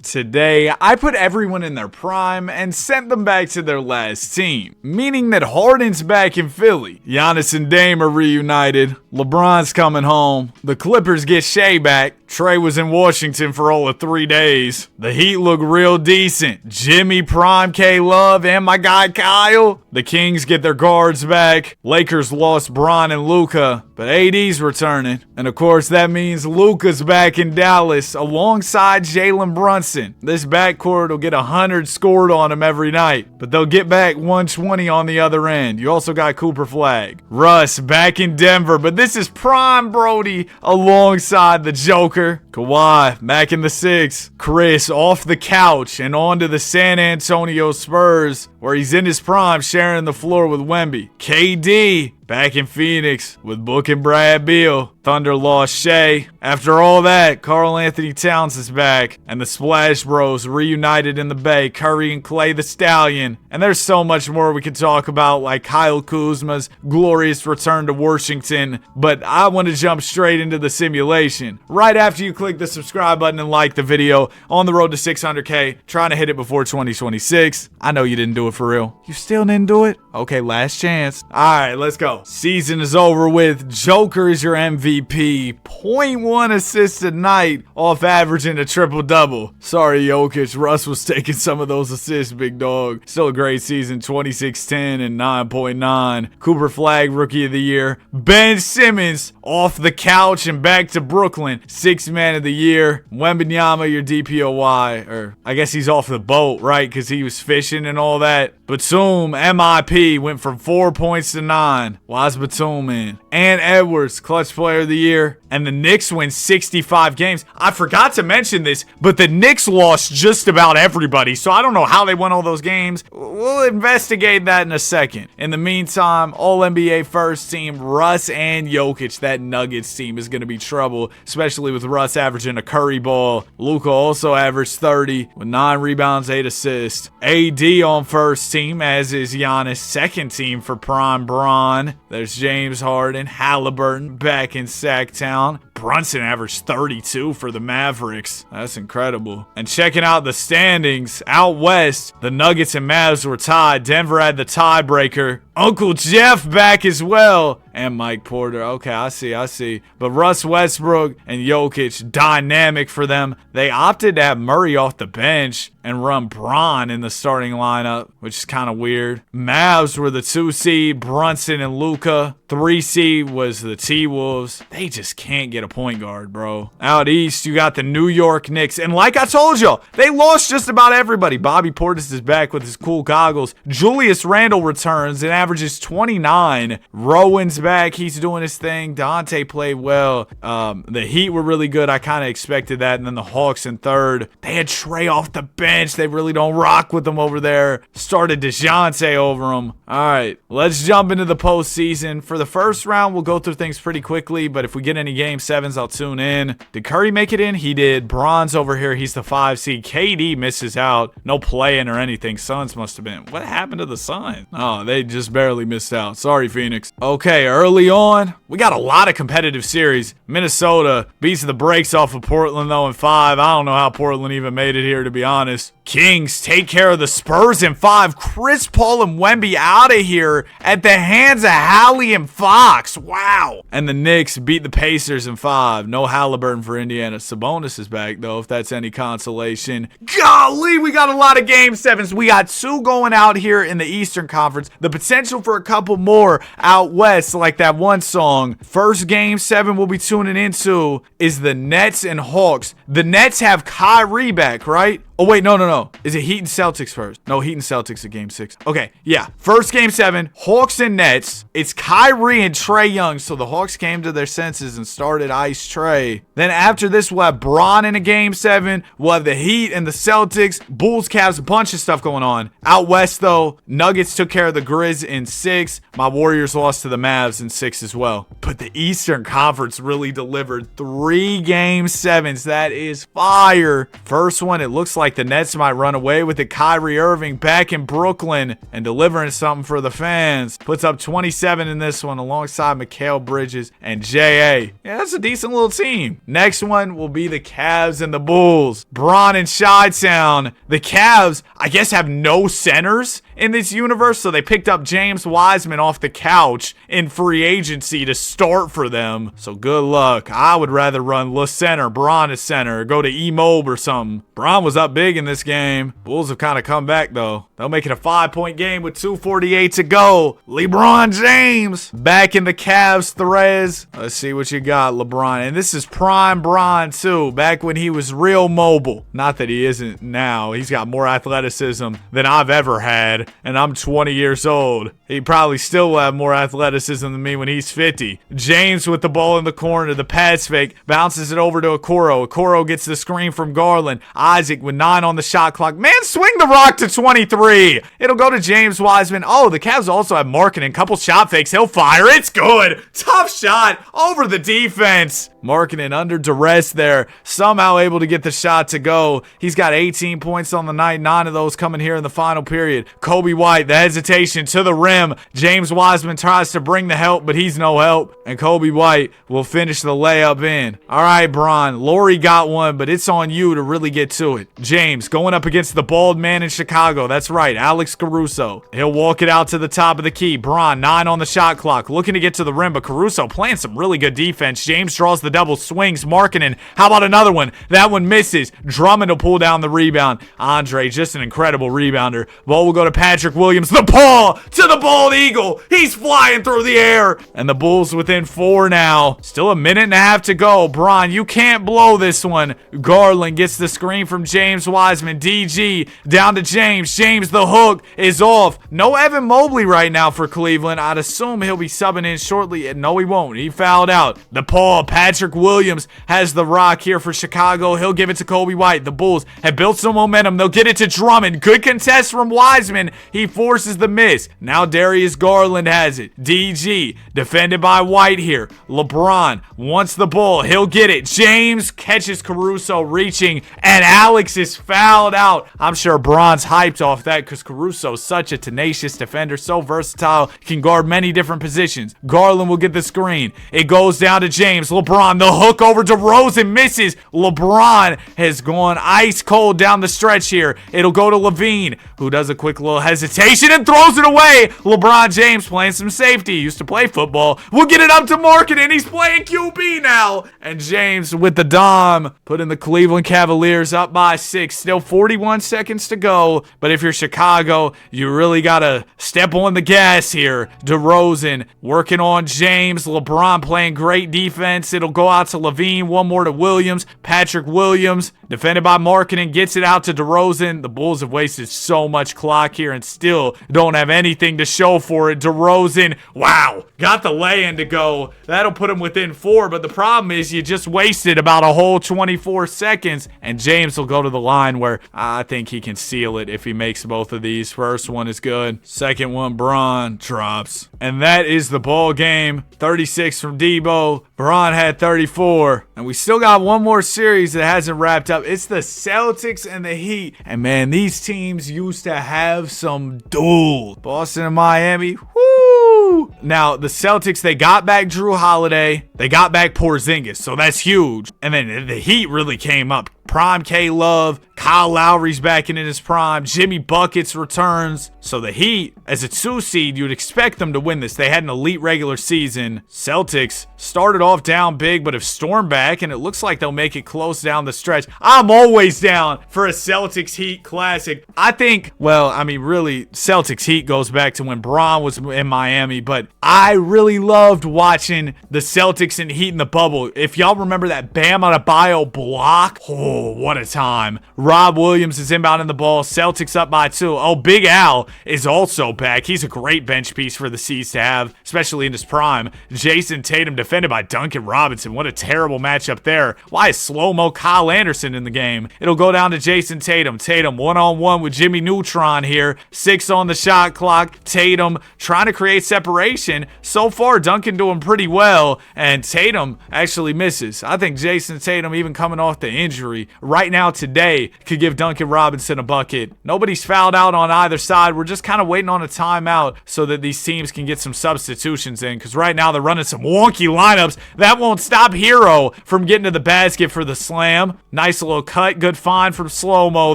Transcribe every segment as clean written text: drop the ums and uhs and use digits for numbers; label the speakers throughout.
Speaker 1: Today, I put everyone in their prime and sent them back to their last team, meaning that Harden's back in Philly, Giannis and Dame are reunited, LeBron's coming home, the Clippers get Shea back, Trey was in Washington for all of 3 days, the Heat look real decent, Jimmy, Prime, K-Love, and my guy Kyle, the Kings get their guards back, Lakers lost Bron and Luka, but AD's returning, and of course that means Luka's back in Dallas alongside Jalen Brunson. This backcourt will get 100 scored on them every night, but they'll get back 120 on the other end. You also got Cooper Flag. Russ back in Denver, but this is Prime Brody alongside the Joker. Kawhi back in the 6. Chris off the couch and on to the San Antonio Spurs, where he's in his prime sharing the floor with Wemby. KD back in Phoenix with Book and Brad Beal. Thunder lost Shea. After all that, Karl Anthony Towns is back, and the Splash Bros reunited in the Bay, Curry and Clay the Stallion. And there's so much more we could talk about, like Kyle Kuzma's glorious return to Washington, but I want to jump straight into the simulation. Right after you click the subscribe button and like the video, on the road to 600K, trying to hit it before 2026. I know you didn't do it for real. You still didn't do it? Okay, last chance. Alright, let's go. Season is over with. Joker is your MVP. 0.1 assists a night off averaging a triple-double. Sorry, Jokic. Russ was taking some of those assists, big dog. Still a great season. 26-10 and 9.9. Cooper Flag, Rookie of the Year. Ben Simmons off the couch and back to Brooklyn. 6th Man of the Year. Wembanyama, your DPOY. Or I guess he's off the boat, right? Because he was fishing and all that. Batum, MIP, went from 4 points to 9. Why's Batum in? And Edwards, Clutch Player of the Year. And the Knicks win 65 games. I forgot to mention this, but the Knicks lost just about everybody, so I don't know how they won all those games. We'll investigate that in a second. In the meantime, All-NBA first team, Russ and Jokic. That Nuggets team is going to be trouble, especially with Russ averaging a Curry ball. Luka also averaged 30 with 9 rebounds, 8 assists. AD on first team, as is Giannis. Second team for Prime Bron. There's James Harden, Halliburton back in Sacktown. Brunson averaged 32 for the Mavericks. That's incredible. And checking out the standings, out west, the Nuggets and Mavs were tied. Denver had the tiebreaker. Uncle Jeff back as well. And Mike Porter. Okay, I see. But Russ Westbrook and Jokic, dynamic for them. They opted to have Murray off the bench and run Bron in the starting lineup, which is kind of weird. Mavs were the 2 seed, Brunson and Luka. 3 seed was the T-Wolves. They just can't get a point guard, bro. Out east, you got the New York Knicks. And like I told y'all, they lost just about everybody. Bobby Portis is back with his cool goggles. Julius Randle returns and averages 29. Rowan's back. He's doing his thing. Dante played well. The Heat were really good. I kind of expected that. And then the Hawks in third. They had Trey off the bench. They really don't rock with them over there. Started DeJounte over them. All right, let's jump into the postseason. For the first round, we'll go through things pretty quickly. But if we get any game 7s, I'll tune in. Did Curry make it in? He did. Bron's over here. He's the 5 seed. KD misses out. No playing or anything. Suns must have been. What happened to the Suns? Oh, they just barely missed out. Sorry, Phoenix. Okay, early on, we got a lot of competitive series. Minnesota beats the brakes off of Portland, though, in 5. I don't know how Portland even made it here, to be honest. Kings take care of the Spurs in 5. Chris Paul and Wemby out of here at the hands of Hallie and Fox. Wow. And the Knicks beat the Pacers in 5. No Halliburton for Indiana. Sabonis is back, though, if that's any consolation. Golly, we got a lot of game 7s. We got 2 going out here in the Eastern Conference. The potential for a couple more out west, like that one song. First game 7 we'll be tuning into is the Nets and Hawks. The Nets have Kyrie back, right? Oh, wait, no. Is it Heat and Celtics first? No, Heat and Celtics at game 6. Okay, yeah. First game 7, Hawks and Nets. It's Kyrie and Trae Young. So the Hawks came to their senses and started ice Trae. Then after this, we'll have Bron in a game 7. We'll have the Heat and the Celtics. Bulls, Cavs, a bunch of stuff going on. Out west, though, Nuggets took care of the Grizz in 6. My Warriors lost to the Mavs in 6 as well. But the Eastern Conference really delivered 3 game 7s. That is fire. First one, it looks like like the Nets might run away with it. Kyrie Irving back in Brooklyn and delivering something for the fans. Puts up 27 in this one alongside Mikal Bridges and J.A. Yeah, that's a decent little team. Next one will be the Cavs and the Bulls. Bron and Chi-Town. The Cavs, I guess, have no centers in this universe, so they picked up James Wiseman off the couch in free agency to start for them. So good luck. I would rather run Le Center, Bron is center, or go to E-Mob or something. Bron was up big in this game. Bulls have kind of come back, though. They'll make it a 5-point game with 2:48 to go. LeBron James back in the Cavs threads. Let's see what you got, LeBron. And this is prime Bron, too, back when he was real mobile. Not that he isn't now. He's got more athleticism than I've ever had, and I'm 20 years old. He probably still will have more athleticism than me when he's 50. James with the ball in the corner. The pass fake. Bounces it over to Okoro. Okoro gets the screen from Garland. Isaac with 9 on the shot clock. Man, swing the rock to 23. It'll go to James Wiseman. Oh, the Cavs also have Markkanen. Couple shot fakes. He'll fire. It's good. Tough shot over the defense. Markkanen under duress there. Somehow able to get the shot to go. He's got 18 points on the night. 9 of those coming here in the final period. Kobe White, the hesitation to the rim. James Wiseman tries to bring the help, but he's no help. And Kobe White will finish the layup in. All right, Bron. Laurie got one, but it's on you to really get to it. James going up against the bald man in Chicago. That's right, Alex Caruso. He'll walk it out to the top of the key. Bron, 9 on the shot clock. Looking to get to the rim, but Caruso playing some really good defense. James draws the double, swings. Markkanen. How about another one? That one misses. Drummond will pull down the rebound. Andre, just an incredible rebounder. Ball will go to Patrick Williams. The paw to the bald eagle. He's flying through the air. And the Bulls within 4 now. Still a minute and a half to go. Bron, you can't blow this one. Garland gets the screen from James Wiseman. DG down to James. James, the hook is off. No Evan Mobley right now for Cleveland. I'd assume he'll be subbing in shortly. And no, he won't. He fouled out. The paw. Patrick Williams has the rock here for Chicago. He'll give it to Kobe White. The Bulls have built some momentum. They'll get it to Drummond. Good contest from Wiseman. He forces the miss. Now Darius Garland has it. DG defended by White here. LeBron wants the ball. He'll get it. James catches Caruso reaching, and Alex is fouled out. I'm sure Bron's hyped off that because Caruso's such a tenacious defender, so versatile, can guard many different positions. Garland will get the screen. It goes down to James. LeBron, the hook over to DeRozan, misses. LeBron has gone ice cold down the stretch here. It'll go to Levine, who does a quick little hesitation and throws it away. LeBron James playing some safety. He used to play football. We'll get it up to Markkanen. He's playing QB now. And James with the dom, putting the Cleveland Cavaliers up by 6. Still 41 seconds to go. But if you're Chicago, you really got to step on the gas here. DeRozan working on James. LeBron playing great defense. It'll go out to Levine. One more to Williams. Patrick Williams, defended by Markkanen, gets it out to DeRozan. The Bulls have wasted so much clock here and still don't have anything to show for it. DeRozan, wow, got the lay-in to go. That'll put him within 4, but the problem is you just wasted about a whole 24 seconds, and James will go to the line where I think he can seal it if he makes both of these. First one is good. Second one, Bron drops. And that is the ball game. 36 from Debo. Bron had 34. And we still got one more series that hasn't wrapped up. It's the Celtics and the Heat. And man, these teams used to have some duels. Boston and Miami. Woo! Now, the Celtics, they got back Drew Holiday. They got back Porzingis. So that's huge. And then the Heat really came up. Prime K-Love, Kyle Lowry's back in his prime, Jimmy Buckets returns. So the Heat, as a 2 seed, you'd expect them to win this. They had an elite regular season. Celtics started off down big, but have stormed back, and it looks like they'll make it close down the stretch. I'm always down for a Celtics Heat classic. I think, well, I mean, really, Celtics Heat goes back to when Bron was in Miami, but I really loved watching the Celtics and Heat in the bubble. If y'all remember that Bam Adebayo block, oh, what a time. Rob Williams is inbounding the ball. Celtics up by 2. Oh, Big Al is also back. He's a great bench piece for the C's to have, especially in his prime. Jason Tatum defended by Duncan Robinson. What a terrible matchup there. Why is slow-mo Kyle Anderson in the game? It'll go down to Jason Tatum. Tatum one-on-one with Jimmy Neutron here. 6 on the shot clock. Tatum trying to create separation. So far, Duncan doing pretty well, and Tatum actually misses. I think Jason Tatum, even coming off the injury, Lowry right now today could give Duncan Robinson a bucket. Nobody's fouled out on either side. We're just kind of waiting on a timeout so that these teams can get some substitutions in, because right now they're running some wonky lineups. That won't stop Hero from getting to the basket for the slam. Nice little cut. Good find from Slow-Mo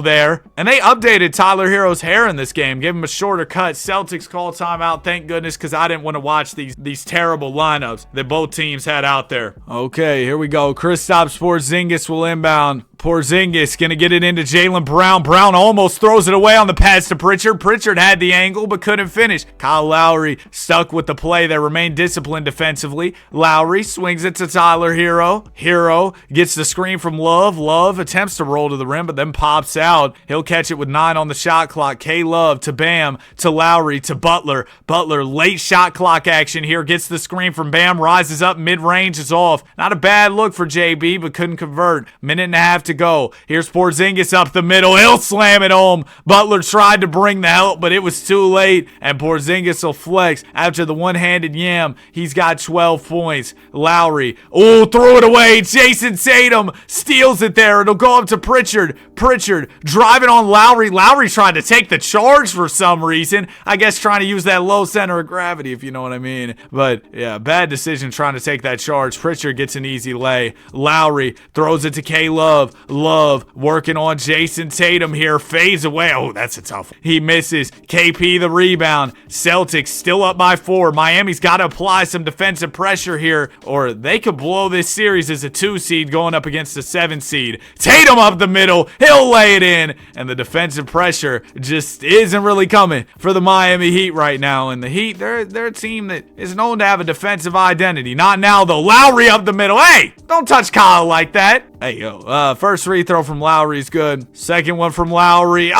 Speaker 1: there. And they updated Tyler Hero's hair in this game. Gave him a shorter cut. Celtics call timeout. Thank goodness, because I didn't want to watch these terrible lineups that both teams had out there. Okay, here we go. Kristaps Porzingis will inbound. Porzingis gonna get it into Jaylen Brown. Brown almost throws it away on the pass to Pritchard. Pritchard had the angle but couldn't finish. Kyle Lowry stuck with the play there, remained disciplined defensively. Lowry swings it to Tyler Hero. Hero gets the screen from Love. Love attempts to roll to the rim but then pops out. He'll catch it with 9 on the shot clock. K-Love to Bam to Lowry to Butler. Butler late shot clock action here. Gets the screen from Bam. Rises up mid-range. Is off. Not a bad look for JB but couldn't convert. Minute and a half to go. Here's Porzingis up the middle. He'll slam it home. Butler tried to bring the help, but it was too late, and Porzingis will flex after the one-handed yam. He's got 12 points. Lowry, threw it away. Jason Tatum steals it there. It'll go up to Pritchard. Pritchard driving on Lowry. Lowry trying to take the charge for some reason. I guess trying to use that low center of gravity, if you know what I mean. But yeah, bad decision trying to take that charge. Pritchard gets an easy lay. Lowry throws it to K-Love. Love working on Jason Tatum here. Fades away. Oh, that's a tough one. He misses. KP the rebound. Celtics still up by 4. Miami's got to apply some defensive pressure here, or they could blow this series as a 2 seed going up against a 7 seed. Tatum up the middle. He'll lay it in. And the defensive pressure just isn't really coming for the Miami Heat right now. And the Heat, they're a team that is known to have a defensive identity. Not now, though. Lowry up the middle. Hey, don't touch Kyle like that. Hey, yo, first free throw from Lowry is good. Second one from Lowry.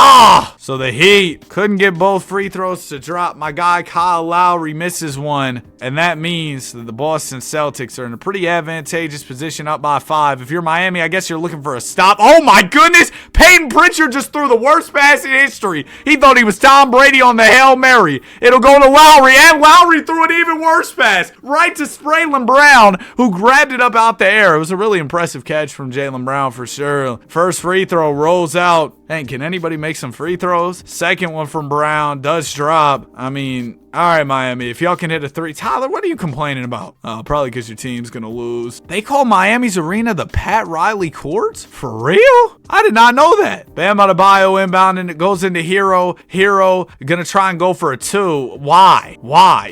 Speaker 1: So the Heat couldn't get both free throws to drop. My guy Kyle Lowry misses one, and that means that the Boston Celtics are in a pretty advantageous position up by 5. If you're Miami, I guess you're looking for a stop. Oh my goodness! Peyton Pritchard just threw the worst pass in history. He thought he was Tom Brady on the Hail Mary. It'll go to Lowry, and Lowry threw an even worse pass right to Jaylen Brown, who grabbed it up out the air. It was a really impressive catch from Jaylen Brown for sure. First free throw rolls out. Dang, can anybody make some free throws? Second one from Brown does drop. I mean, all right, Miami, if y'all can hit a 3. Tyler, what are you complaining about? Probably because your team's going to lose. They call Miami's arena the Pat Riley courts? For real? I did not know that. Bam Adebayo inbound, and it goes into Hero. Hero going to try and go for a 2. Why?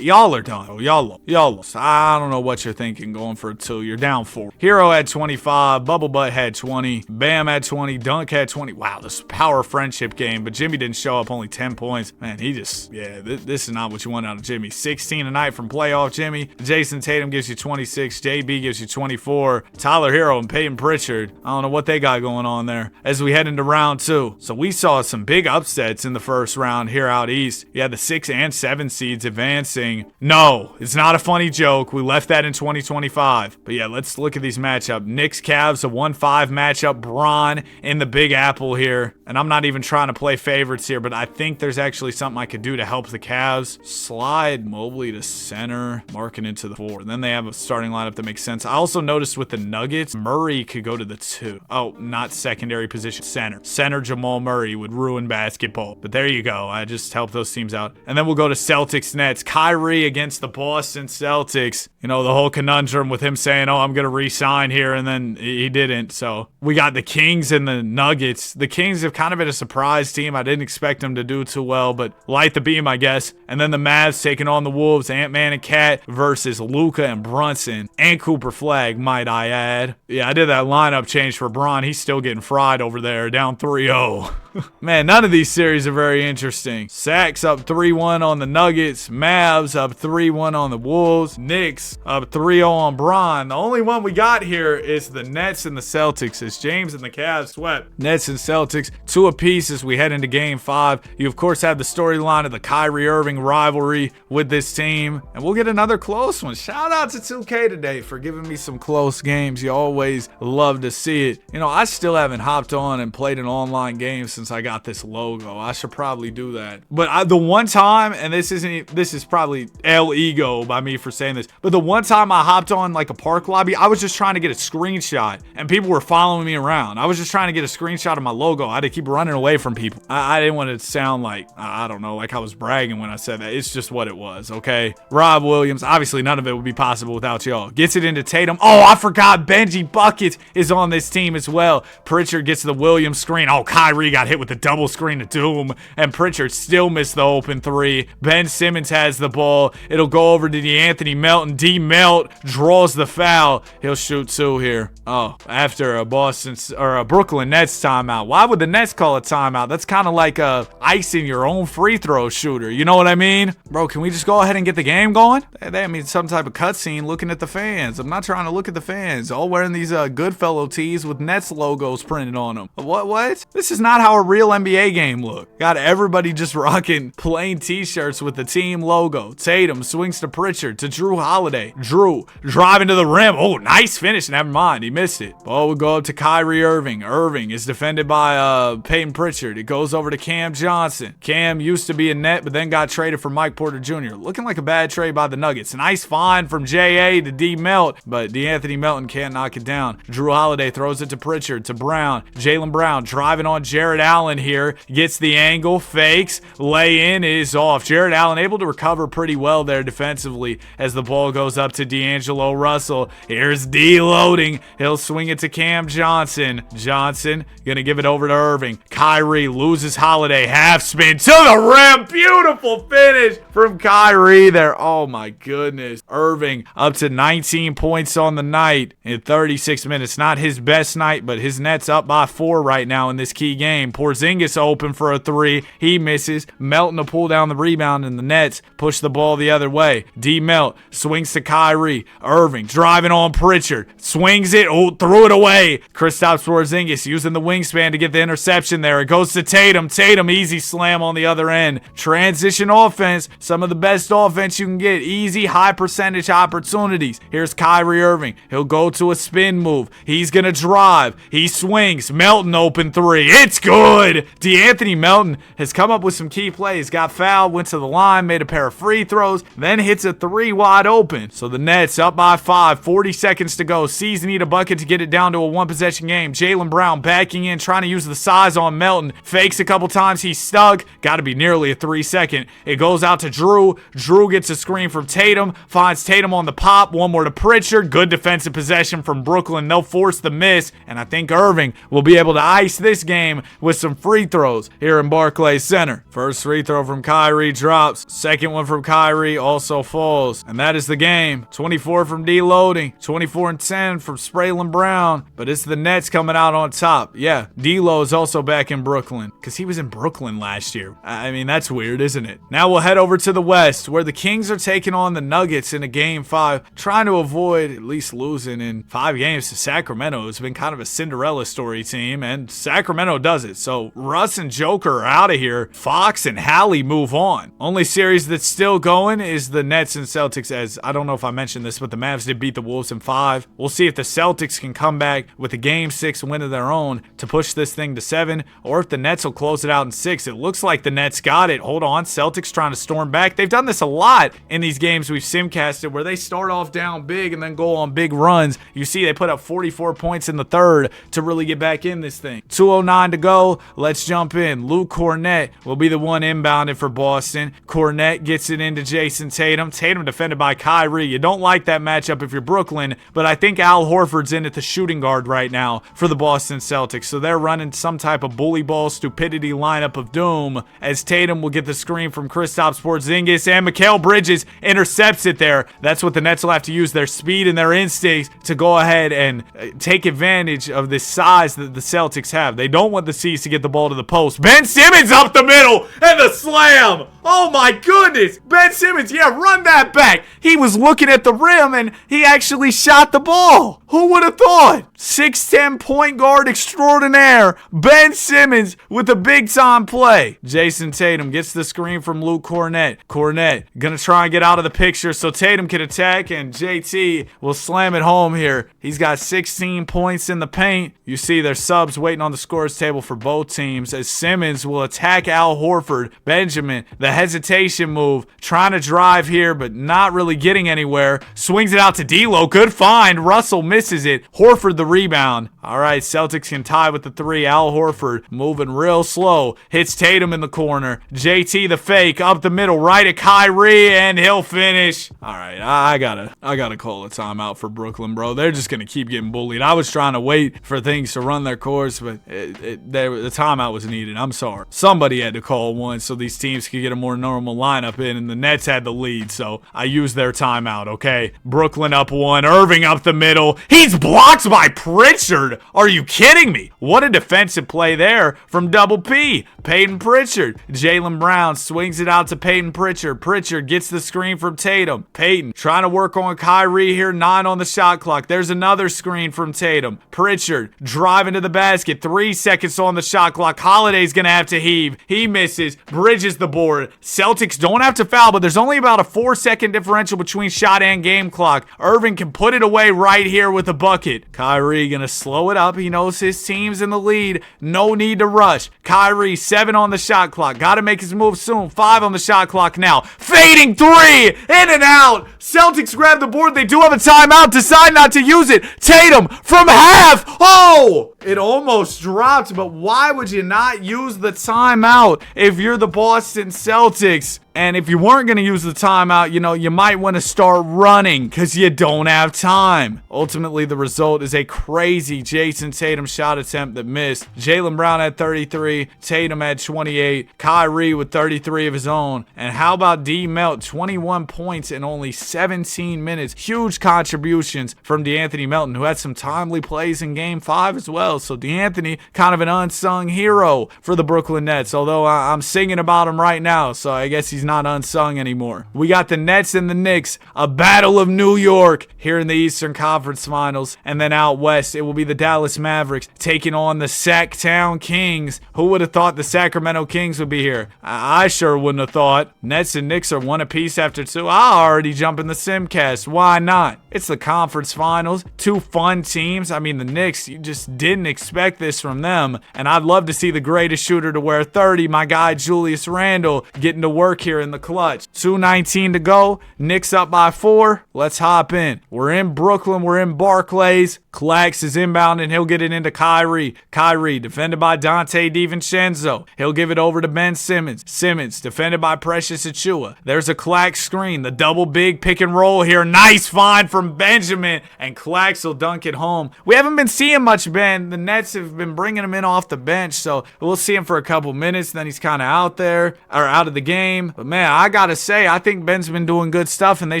Speaker 1: Y'all are done. Y'all lost. I don't know what you're thinking going for a 2. You're down 4. Hero had 25. Bubble Butt had 20. Bam had 20. Dunk had 20. Wow, this is a power friendship game, but Jimmy didn't show up, only 10 points. Man, he just, this is not what you want out of Jimmy. 16 a night from playoff Jimmy. Jason Tatum gives you 26. JB gives you 24. Tyler Hero and Peyton Pritchard, I don't know what they got going on there as we head into round 2. So we saw some big upsets in the first round here out east. You had the 6 and 7 seeds advancing. No, it's not a funny joke. We left that in 2025. But yeah, let's look at these matchups. Knicks Cavs, a 1-5 matchup. Bron in the Big Apple here. And I'm not even trying to play favorites here, but I think there's actually something I could do to help the Cavs. Slide Mobley to center, marking into the 4. Then they have a starting lineup that makes sense. I also noticed with the Nuggets, Murray could go to the 2. Oh, not secondary position, center. Center Jamal Murray would ruin basketball. But there you go. I just helped those teams out. And then we'll go to Celtics Nets. Kyrie against the Boston Celtics. You know, the whole conundrum with him saying, I'm going to re-sign here, and then he didn't. So we got the Kings and the Nuggets. The Kings have kind of been a surprise team. I didn't expect them to do too well, but light the beam, I guess. And then the Mavs taking on the Wolves. Ant-Man and Cat versus Luka and Brunson. And Cooper Flag, might I add. Yeah, I did that lineup change for Bron. He's still getting fried over there, down 3-0. Man, none of these series are very interesting. Sacks up 3-1 on the Nuggets. Mavs up 3-1 on the Wolves. Knicks up 3-0 on Bron. The only one we got here is the Nets and the Celtics, as James and the Cavs swept Nets and Celtics 2 apiece as we head into game 5. You, of course, have the storyline of the Kyrie Irving rivalry with this team, and we'll get another close one. Shout out to 2K today for giving me some close games. You always love to see it. You know, I still haven't hopped on and played an online game since I got this logo. I should probably do that. But the one time, and this is probably El Ego by me for saying this, but the one time I hopped on like a park lobby, I was just trying to get a screenshot, and people were following me around. I was just trying to get a screenshot of my logo. I had to keep running away from people. I didn't want to sound like, I don't know, like I was bragging when I said that. It's just what it was, okay? Rob Williams, obviously none of it would be possible without y'all. Gets it into Tatum. Oh, I forgot Benji Buckets is on this team as well. Pritchard gets the Williams screen. Oh, Kyrie got hit with the double screen to Doom, and Pritchard still missed the open 3. Ben Simmons has the ball. It'll go over to DeAnthony Melton. D-Melt draws the foul. He'll shoot 2 here. Oh, after a Brooklyn Nets timeout. Why would the Nets call a timeout? That's kind of like icing your own free throw shooter. You know what I mean? Bro, can we just go ahead and get the game going? They mean some type of cutscene looking at the fans. I'm not trying to look at the fans. All wearing these Goodfellow tees with Nets logos printed on them. What? This is not how a real NBA game look. Got everybody just rocking plain t-shirts with the team logo. Tatum swings to Pritchard to Drew Holiday. Drew driving to the rim. Oh, nice finish. Never mind. He missed it. Ball would go up to Kyrie Irving. Irving is defended by Peyton Pritchard. It goes over to Cam Johnson. Cam used to be a net, but then got traded for Mike Porter Jr. Looking like a bad trade by the Nuggets. Nice find from J.A. to D-Melt, but DeAnthony Melton can't knock it down. Drew Holiday throws it to Pritchard, to Brown. Jaylen Brown driving on Jared Allen here. Gets the angle, fakes, lay-in is off. Jared Allen able to recover pretty well there defensively as the ball goes up to D'Angelo Russell. Here's D loading. He'll swing it to Cam Johnson. Johnson gonna give it over to Irving. Kyrie loses Holiday. Half spin to the rim. Beautiful finish from Kyrie there. Oh my goodness. Irving up to 19 points on the night in 36 minutes. Not his best night, but his Nets up by 4 right now in this key game. Porzingis open for a 3. He misses. Melton to pull down the rebound, and the Nets push the ball the other way. D-Melt swings to Kyrie. Irving driving on Pritchard. Swings it. Oh, threw it away. Kristaps Porzingis using the wingspan to get the interception there. It goes to Tatum. Tatum, easy slam on the other end. Transition offense. Some of the best offense you can get. Easy, high percentage opportunities. Here's Kyrie Irving. He'll go to a spin move. He's going to drive. He swings. Melton open 3. It's good. DeAnthony Melton has come up with some key plays. Got fouled, went to the line, made a pair of free throws, then hits a 3 wide open. So the Nets up by 5. 40 seconds to go. Seas need a bucket to get it down to a 1-possession game. Jaylen Brown backing in, trying to use the size on Melton. Fakes a couple times. He's stuck. Got to be nearly a 3-second. It goes out to Drew. Drew gets a screen from Tatum. Finds Tatum on the pop. One more to Pritchard. Good defensive possession from Brooklyn. They'll force the miss, and I think Irving will be able to ice this game with some free throws here in Barclays Center. First free throw from Kyrie drops. Second one from Kyrie also falls. And that is the game. 24 from D loading. 24 and 10 from Spraylin Brown. But it's the Nets coming out on top. Yeah, D-Lo is also back in Brooklyn because he was in Brooklyn last year. I mean, that's weird, isn't it? Now we'll head over to the West where the Kings are taking on the Nuggets in a game 5, trying to avoid at least losing in 5 games to Sacramento. It's been kind of a Cinderella story team, and Sacramento does it. So Russ and Joker are out of here. Fox and Hallie move on. Only series that's still going is the Nets and Celtics, as I don't know if I mentioned this, but the Mavs did beat the Wolves in 5. We'll see if the Celtics can come back with a game 6 win of their own to push this thing to 7, or if the Nets will close it out in 6. It looks like the Nets got it. Hold on. Celtics trying to storm back. They've done this a lot in these games we've simcasted where they start off down big and then go on big runs. You see they put up 44 points in the 3rd to really get back in this thing. 2:09 to go. Let's jump in. Luke Cornett will be the one inbounded for Boston. Cornett gets it into Jason Tatum. Tatum defended by Kyrie. You don't like that matchup if you're Brooklyn, but I think Al Horford's in at the shooting guard right now for the Boston Celtics. So they're running some type of bully ball stupidity lineup of doom as Tatum will get the screen from Kristaps Porzingis, and Mikal Bridges intercepts it there. That's what the Nets will have to use, their speed and their instincts to go ahead and take advantage of this size that the Celtics have. They don't want the C's to get the ball to the post. Ben Simmons up the middle and the slam. Oh my goodness. Ben Simmons, yeah, run that back. He was looking at the rim and he actually shot the ball. Who would have thought? 6'10" point guard extraordinaire, Ben Simmons with a big-time play. Jason Tatum gets the screen from Luke Cornett. Cornett gonna try and get out of the picture so Tatum can attack, and JT will slam it home here. He's got 16 points in the paint. You see there's subs waiting on the scores table for both teams as Simmons will attack Al Horford. Benjamin, the hesitation move, trying to drive here but not really getting anywhere. Swings it out to D'Lo. Good find. Russell misses it. Horford the rebound. All right, Celtics can tie with the 3. Al Horford moving real slow. Hits Tatum in the corner. JT the fake up the middle right at Kyrie, and he'll finish. All right, I gotta call a timeout for Brooklyn, bro. They're just gonna keep getting bullied. I was trying to wait for things to run their course, but the timeout was needed. I'm sorry. Somebody had to call one so these teams could get a more normal lineup in, and the Nets had the lead, so I used their timeout, okay? Brooklyn up 1. Irving up the middle. He's blocked by Pritchard. Are you kidding me? What a defensive play there from Double P. Peyton Pritchard. Jaylen Brown swings it out to Peyton Pritchard. Pritchard gets the screen from Tatum. Peyton trying to work on Kyrie here. 9 on the shot clock. There's another screen from Tatum. Pritchard driving to the basket. 3 seconds on the shot clock. Holiday's going to have to heave. He misses. Bridges the board. Celtics don't have to foul, but there's only about a 4-second differential between shot and game clock. Irving can put it away right here with a bucket. Kyrie going to slow it up. He knows his team's in the lead. No need to rush. Kyrie, 7 on the shot clock. Got to make his move soon. 5 on the shot clock now. Fading 3. In and out. Celtics grab the board. They do have a timeout. Decide not to use it. Tatum from half. Oh! It almost dropped, but why would you not use the timeout if you're the Boston Celtics? And if you weren't going to use the timeout, you might want to start running because you don't have time. Ultimately, the result is a crazy Jason Tatum shot attempt that missed. Jaylen Brown had 33. Tatum had 28. Kyrie with 33 of his own. And how about D Melt? 21 points in only 17 minutes. Huge contributions from DeAnthony Melton, who had some timely plays in Game 5 as well. So DeAnthony, kind of an unsung hero for the Brooklyn Nets. Although I'm singing about him right now, so I guess he's not unsung anymore. We got the Nets and the Knicks, a battle of New York here in the Eastern Conference Finals. And then out west, it will be the Dallas Mavericks taking on the Sacktown Kings. Who would have thought the Sacramento Kings would be here? I sure wouldn't have thought. Nets and Knicks are 1 apiece after 2. I'll already jump in the Simcast. Why not? It's the conference finals. 2 fun teams. I mean, the Knicks, you just didn't expect this from them. And I'd love to see the greatest shooter to wear 30, my guy Julius Randle, getting to work here in the clutch. 2:19 to go. Knicks up by 4. Let's hop in. We're in Brooklyn. We're in Barclays. Clax is inbound and he'll get it into Kyrie. Kyrie defended by Dante DiVincenzo. He'll give it over to Ben Simmons. Simmons defended by Precious Achiuwa. There's a Clax screen. The double big pick and roll here. Nice find from Benjamin, and Clax will dunk it home. We haven't been seeing much Ben. The Nets have been bringing him in off the bench, so we'll see him for a couple minutes. Then he's kind of out of the game. But man, I gotta say, I think Ben's been doing good stuff, and they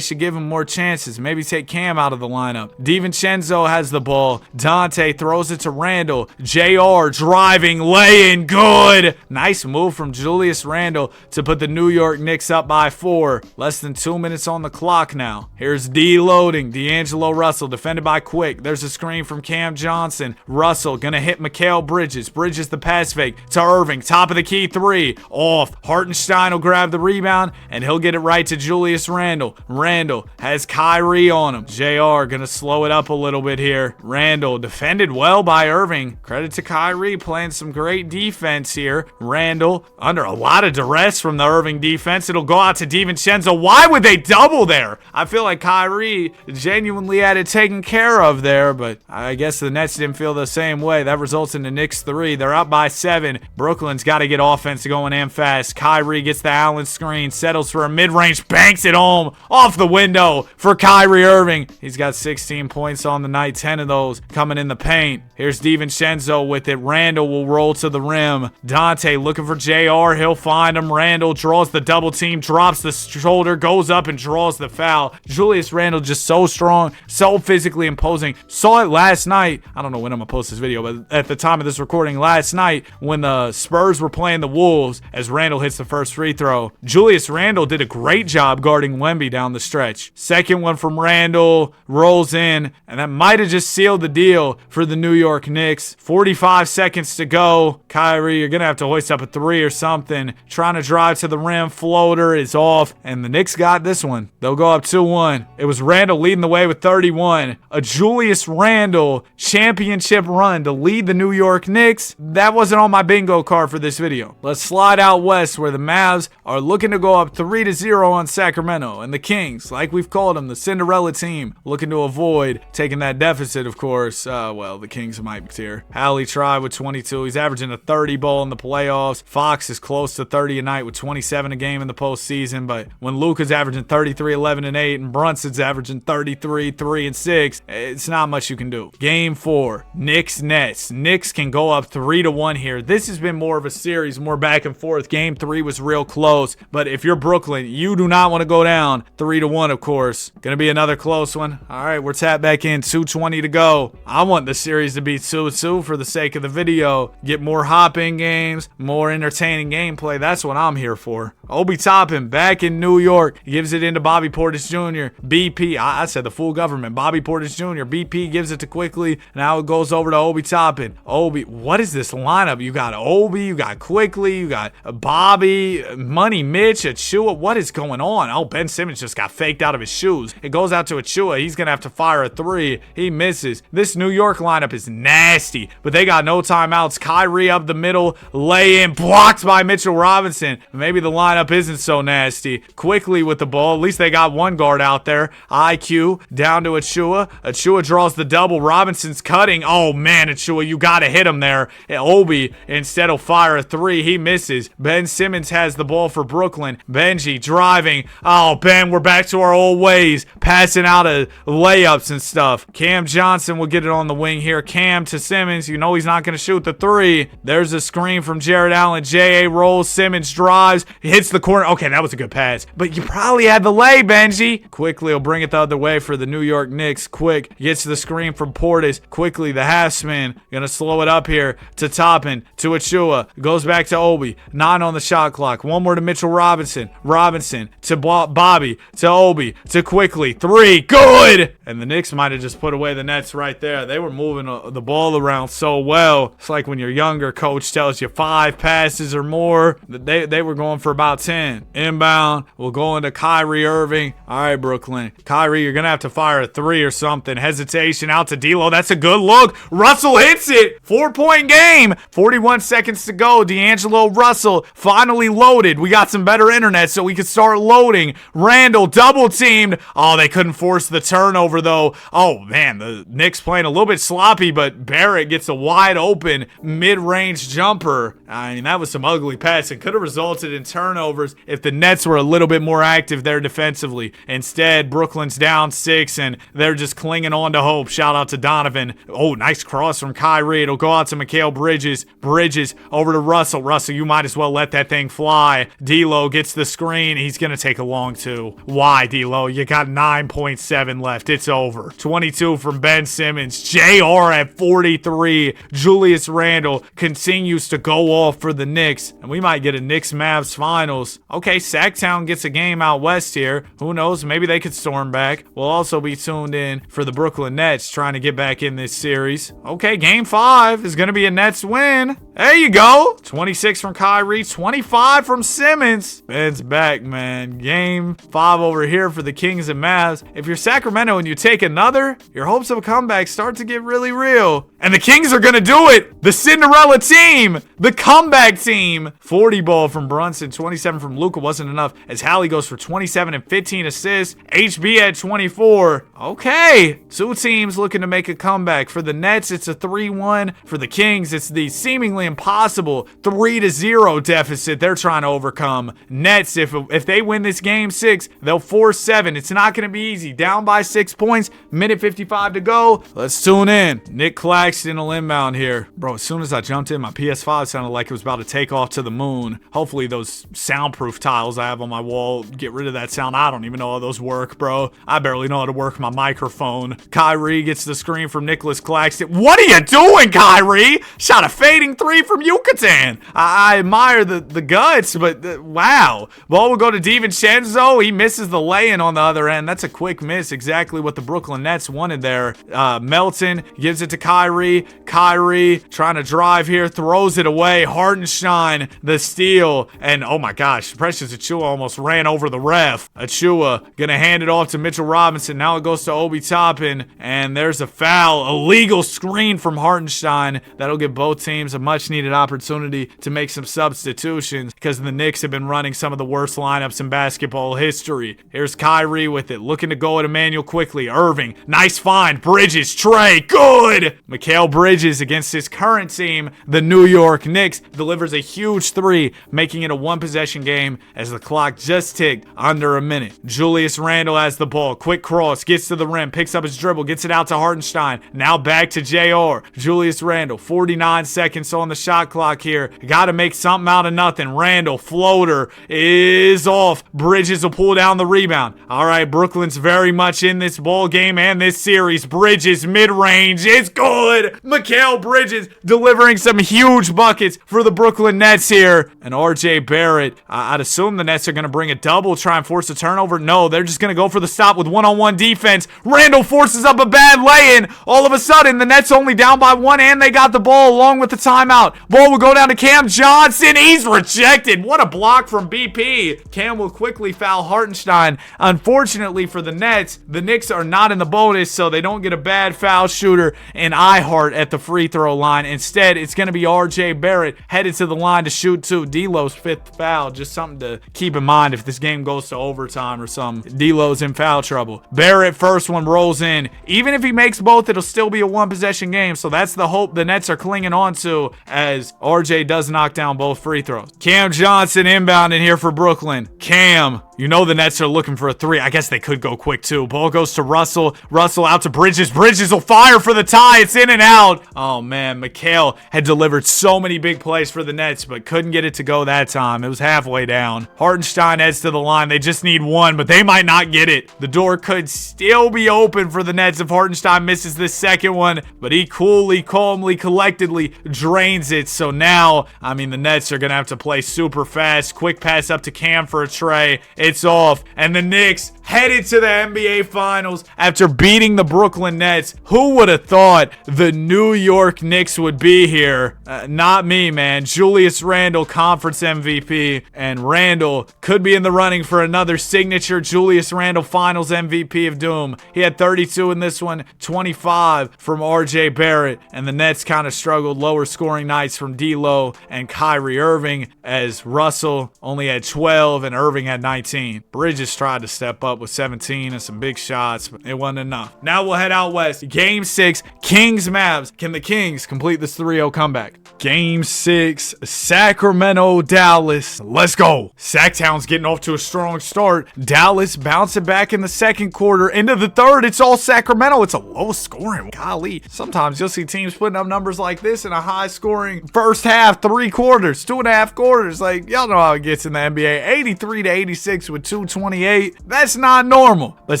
Speaker 1: should give him more chances. Maybe take Cam out of the lineup. DiVincenzo has the ball. Dante throws it to Randle. JR driving, laying, good. Nice move from Julius Randle to put the New York Knicks up by 4. Less than 2 minutes on the clock now. Here's D loading. D'Angelo Russell defended by Quick. There's a screen from Cam Johnson. Russell gonna hit Mikal Bridges. Bridges the pass fake to Irving. Top of the key 3. Off. Hartenstein will grab the rebound, and he'll get it right to Julius Randle. Randle has Kyrie on him. JR gonna slow it up a little bit here. Randle defended well by Irving. Credit to Kyrie playing some great defense here. Randle under a lot of duress from the Irving defense. It'll go out to DiVincenzo. Why would they double there? I feel like Kyrie genuinely had it taken care of there, but I guess the Nets didn't feel the same way. That results in the Knicks 3. They're up by 7. Brooklyn's got to get offense going and fast. Kyrie gets the Allen screen, settles for a mid-range, banks it home off the window for Kyrie Irving. He's got 16 points on the night, 10 of those coming in the paint. Here's DiVincenzo with it. Randle will roll to the rim. Dante looking for JR. He'll find him. Randle draws the double team, drops the shoulder, goes up and draws the foul. Julius Randle just so strong, so physically imposing. Saw it last night. I don't know when I'm going to post this video, but at the time of this recording last night when the Spurs were playing the Wolves, as Randle hits the first free throw, Julius Randle did a great job guarding Wemby down the stretch. Second one from Randle, rolls in, and that might have just sealed the deal for the New York Knicks. 45 seconds to go. Kyrie, you're going to have to hoist up a three or something. Trying to drive to the rim, floater is off, and the Knicks got this one. They'll go up 2-1. It was Randle leading the way with 31. A Julius Randle championship run to lead the New York Knicks. That wasn't on my bingo card for this video. Let's slide out west where the Mavs are looking to go up 3-0 on Sacramento, and the Kings, like we've called them, the Cinderella team, looking to avoid taking that deficit, of course. Well, the Kings might be here. Hallie tried with 22. He's averaging a 30 ball in the playoffs. Fox is close to 30 a night with 27 a game in the postseason, but when Luka's averaging 33, 11, and 8, and Brunson's averaging 33, 3, and 6, it's not much you can do. Game 4, Knicks Nets. Knicks can go up 3-1 here. This has been more of a series, more back and forth. Game 3 was real close, but if you're Brooklyn, you do not want to go down 3-1, of course. Gonna be another close one. All right, we're tapped back in, 2:20 to go. I want the series to be 2-2 for the sake of the video. Get more hopping games, more entertaining gameplay. That's what I'm here for. Obi Toppin back in New York. He gives it into Bobby Portis Jr. BP, I said the full government. Bobby Portis Jr. BP gives it to Quickly. Now it goes over to Obi Toppin. Obi, what is this lineup? You got Obi, you got Quickly, you got Bobby, Money Mitch, Achua. What is going on? Oh, Ben Simmons just got faked out of his shoes. It goes out to Achua. He's going to have to fire a three. He misses. This New York lineup is nasty, but they got no timeouts. Kyrie up the middle, lay in, blocked by Mitchell Robinson. Maybe the lineup isn't so nasty. Quickly with the ball. At least they got one guard out there. IQ down to Achua. Achua draws the double. Robinson's cutting. Oh, man, Achua, you got to hit him there. Obi instead will fire a three. He misses. Ben Simmons has the ball for Brooklyn. Benji driving. Oh, Ben, we're back to our old ways. Passing out of layups and stuff. Cam Johnson will get it on the wing here. Cam to Simmons. You know he's not going to shoot the three. There's a screen from Jared Allen. J.A. rolls. Simmons drives. Hits the corner. Okay, that was a good pass. But you probably had the lay, Benji. Quickly will bring it the other way for the New York Knicks. Quick gets the screen from Portis. Quickly the half spin. Gonna slow it up here to Toppin. To Achua. Goes back to Obi. 9 on the shot clock. One more to Mitchell Robinson. Robinson to Bobby. To Obi. To Quickly. 3. Good! And the Knicks might have just put away the Nets right there. They were moving the ball around so well. It's like when you're younger, coach tells you 5 passes or more. They were going for about 10. Inbound. We'll go into Kyrie Irving. All right, Brooklyn. Kyrie, you're going to have to fire a 3 or something. Hesitation out to D'Lo. That's a good look. Russell hits it. 4-point game. 41 seconds to go. D'Angelo Russell finally loaded. We got some better internet so we could start loading. Randle double teamed. Oh, they couldn't force the turnover though. Oh man, the Knicks playing a little bit sloppy, but Barrett gets a wide open mid-range jumper. I mean, that was some ugly passing. Could have resulted in turnovers if the Nets were a little bit more active there defensively. Instead, Brooklyn's down 6 and they're just clinging on to hope. Shout out to Donovan. Oh, nice cross from Kyrie. It'll go out to Mikal Bridges. Bridges over to Russell. Russell, you might as well let that thing fly. D'Lo gets the screen. He's going to take a long 2. Why, D'Lo? You got 9.7 left. It's over. 22 from Ben Simmons. JR at 43. Julius Randle continues to go off for the Knicks. And we might get a Knicks-Mavs finals. Okay, Sacktown gets a game out west here. Who knows? Maybe they could storm back. We'll also be tuned in for the Brooklyn Nets trying to get back in this series. Okay, game 5 is going to be a Nets win. There you go. 26 from Kyrie, 25 from Simmons. Ben's back, man. Game 5 over here for the Kings and Mavs. If you're Sacramento and you take another, your hopes of a comeback start to get really real. And the Kings are going to do it. The Cinderella team. The comeback team. 40 ball from Brunson, 27 from Luka wasn't enough as Hallie goes for 27 and 15 assists. HB at 24. Okay. 2 teams looking to make a comeback. For the Nets, it's a 3-1. For the Kings, it's the seemingly impossible 3-0 deficit they're trying to overcome. Nets, if they win this game 6, they'll force 7. It's not going to be easy. Down by 6 points. Minute 55 to go. Let's tune in. Nick Claxton will inbound here. Bro, as soon as I jumped in, my PS5 sounded like it was about to take off to the moon. Hopefully those soundproof tiles I have on my wall get rid of that sound. I don't even know how those work, bro. I barely know how to work my microphone. Kyrie gets the screen from Nicholas Claxton. What are you doing, Kyrie? Shot a fading 3 from Yucatan. I admire the guts, but Wow. Ball will go to DiVincenzo. He misses the lay-in on the other end. That's a quick miss. Exactly what the Brooklyn Nets wanted there. Melton gives it to Kyrie. Kyrie trying to drive here. Throws it away. Hartenstein, the steal. And oh my gosh, Precious Achiuwa almost ran over the ref. Achiuwa gonna hand it off to Mitchell Robinson. Now it goes to Obi Toppin. And there's a foul. Illegal screen from Hartenstein. That'll give both teams a much needed opportunity to make some substitutions because the Knicks have been running some of the worst lineups in basketball history. Here's Kyrie with it, looking to go at Emmanuel quickly. Irving, nice find. Bridges, Trey, good! Mikal Bridges against his current team, the New York Knicks, delivers a huge three, making it a one-possession game as the clock just ticked under a minute. Julius Randle has the ball. Quick cross, gets to the rim, picks up his dribble, gets it out to Hartenstein. Now back to JR. Julius Randle, 49 seconds on the shot clock here. Got to make something out of nothing. Randle, floater is off. Bridges will pull down the rebound. All right, Brooklyn's very much in this ball game and this series. Bridges, mid-range, is good. Mikal Bridges delivering some huge buckets for the Brooklyn Nets here. And RJ Barrett, I'd assume the Nets are going to bring a double, try and force a turnover. No, they're just going to go for the stop with one-on-one defense. Randle forces up a bad lay-in. All of a sudden, the Nets only down by one, and they got the ball along with the timeout. Ball will go down to Cam Johnson. He's rejected. What a block from BP. Cam will quickly foul Hartenstein. Unfortunately for the Nets, the Knicks are not in the bonus, so they don't get a bad foul shooter and Ihart at the free throw line. Instead, it's going to be RJ Barrett headed to the line to shoot two. D'Lo's fifth foul. Just something to keep in mind if this game goes to overtime or something. D'Lo's in foul trouble. Barrett, first one rolls in. Even if he makes both, it'll still be a one-possession game, so that's the hope the Nets are clinging on to as RJ does knock down both free throws. Cam Johnson inbounding here for Brooklyn. Cam, you know the Nets are looking for a three. I guess they could go quick too. Ball goes to Russell. Russell out to Bridges. Bridges will fire for the tie. It's in and out. Oh man, Mikal had delivered so many big plays for the Nets, but couldn't get it to go that time. It was halfway down. Hartenstein heads to the line. They just need one, but they might not get it. The door could still be open for the Nets if Hartenstein misses this second one, but he coolly, calmly, collectedly drains it. So now, I mean, the Nets are going to have to play super fast. Quick pass up to Cam for a tray. It's off, and the Knicks headed to the NBA Finals after beating the Brooklyn Nets. Who would have thought the New York Knicks would be here? Not me, man. Julius Randle, conference MVP, and Randle could be in the running for another signature Julius Randle Finals MVP of Doom. He had 32 in this one, 25 from RJ Barrett, and the Nets kind of struggled. Lower scoring nights from D'Lo and Kyrie Irving, as Russell only had 12 and Irving had 19. Bridges tried to step up with 17 and some big shots, but it wasn't enough. Now we'll head out west. Game 6, Kings Mavs. Can the Kings complete this 3-0 comeback? Game 6, Sacramento, Dallas. Let's go. Sacktown's getting off to a strong start. Dallas bouncing back in the second quarter. Into the third, it's all Sacramento. It's a low scoring. Golly. Sometimes you'll see teams putting up numbers like this in a high scoring first half, 3 quarters, 2.5 quarters. Like, y'all know how it gets in the NBA. 83-86 with 2:28. That's not normal. But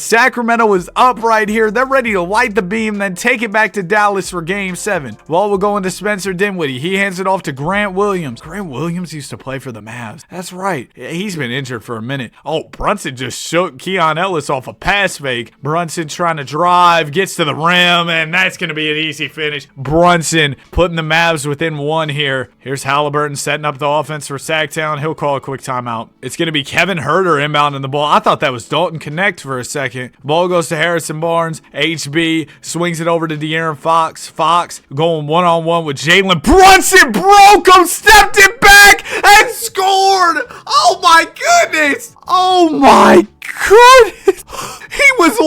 Speaker 1: Sacramento is up right here. They're ready to light the beam, then take it back to Dallas for game 7. Ball will go into Spencer Dinwiddie. He hands it off to Grant Williams. Grant Williams used to play for the Mavs. That's right. He's been injured for a minute. Oh, Brunson just shook Keon Ellis off a pass fake. Brunson trying to drive, gets to the rim, and that's going to be an easy finish. Brunson putting the Mavs within 1 here. Here's Halliburton setting up the offense for Sacktown. He'll call a quick timeout. It's going to be Kevin Huerter inbounding the ball. I thought that was Dalton Connect for a second. Ball goes to Harrison Barnes. HB swings it over to De'Aaron Fox. Fox going one-on-one with Jalen Brunson. Broke him, stepped it back, and scored. Oh my goodness. Oh my goodness. He was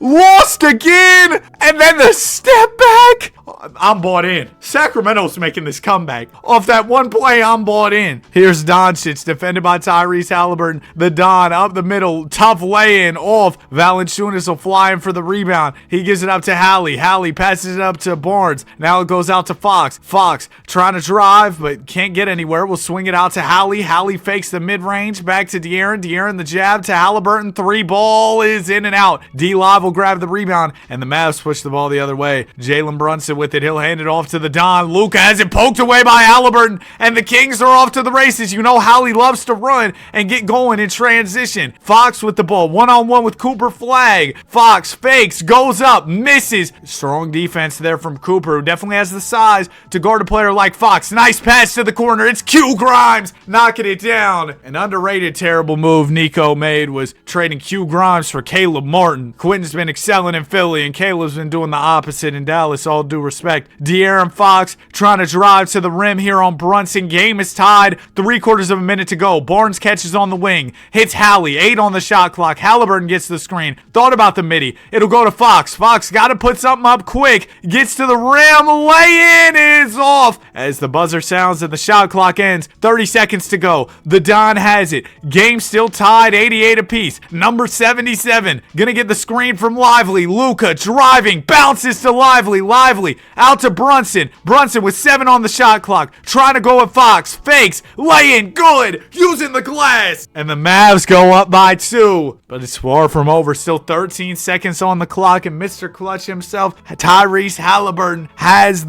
Speaker 1: lost again, and then the step back. I'm bought in. Sacramento's making this comeback. Off that one play, I'm bought in. Here's Doncic, defended by Tyrese Halliburton. The Don up the middle. Tough lay-in off. Valanciunas will fly in for the rebound. He gives it up to Hallie. Hallie passes it up to Barnes. Now it goes out to Fox. Fox trying to drive, but can't get anywhere. We'll swing it out to Hallie. Hallie fakes the mid-range. Back to De'Aaron. De'Aaron the jab to Halliburton. 3 ball is in and out. D-Live will grab the rebound, and the Mavs push the ball the other way. Jalen Brunson with with it. He'll hand it off to the Don. Luka has it poked away by Halliburton, and the Kings are off to the races. You know Hallie loves to run and get going in transition. Fox with the ball, one-on-one with Cooper Flag. Fox fakes, goes up, misses. Strong defense there from Cooper, who definitely has the size to guard a player like Fox. Nice pass to the corner. It's Q Grimes knocking it down. An underrated terrible move Nico made was trading Q Grimes for Caleb Martin. Quentin's been excelling in Philly, and Caleb's been doing the opposite in Dallas, all due respect. De'Aaron Fox trying to drive to the rim here on Brunson. Game is tied. 3/4 of a minute to go. Barnes catches on the wing. Hits Hallie. 8 on the shot clock. Halliburton gets the screen. Thought about the midi. It'll go to Fox. Fox got to put something up quick. Gets to the rim. Lay-in is off. As the buzzer sounds and the shot clock ends. 30 seconds to go. The Don has it. Game still tied. 88 apiece. Number 77. Gonna get the screen from Lively. Luka driving. Bounces to Lively. Lively out to Brunson. Brunson with 7 on the shot clock. Trying to go at Fox. Fakes. Lay-in. Good. Using the glass. And the Mavs go up by 2. But it's far from over. Still 13 seconds on the clock. And Mr. Clutch himself, Tyrese Halliburton, has